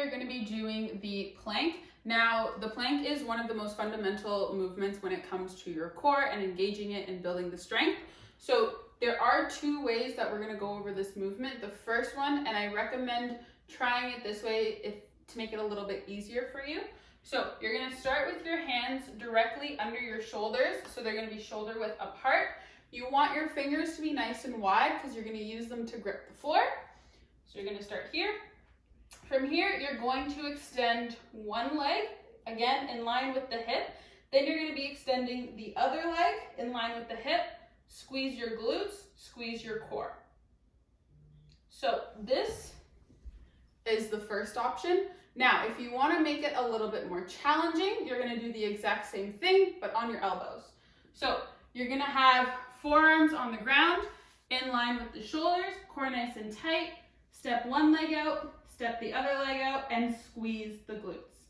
are going to be doing the plank. Now, the plank is one of the most fundamental movements when it comes to your core and engaging it and building the strength. So there are two ways that we're going to go over this movement. The first one, and I recommend trying it this way to make it a little bit easier for you. So you're going to start with your hands directly under your shoulders. So they're going to be shoulder width apart. You want your fingers to be nice and wide because you're going to use them to grip the floor. So you're going to start here. From here, you're going to extend one leg, again, in line with the hip. Then you're going to be extending the other leg in line with the hip. Squeeze your glutes, squeeze your core. So this is the first option. Now, if you want to make it a little bit more challenging, you're going to do the exact same thing, but on your elbows. So you're going to have forearms on the ground, in line with the shoulders, core nice and tight. Step one leg out, step the other leg out, and squeeze the glutes.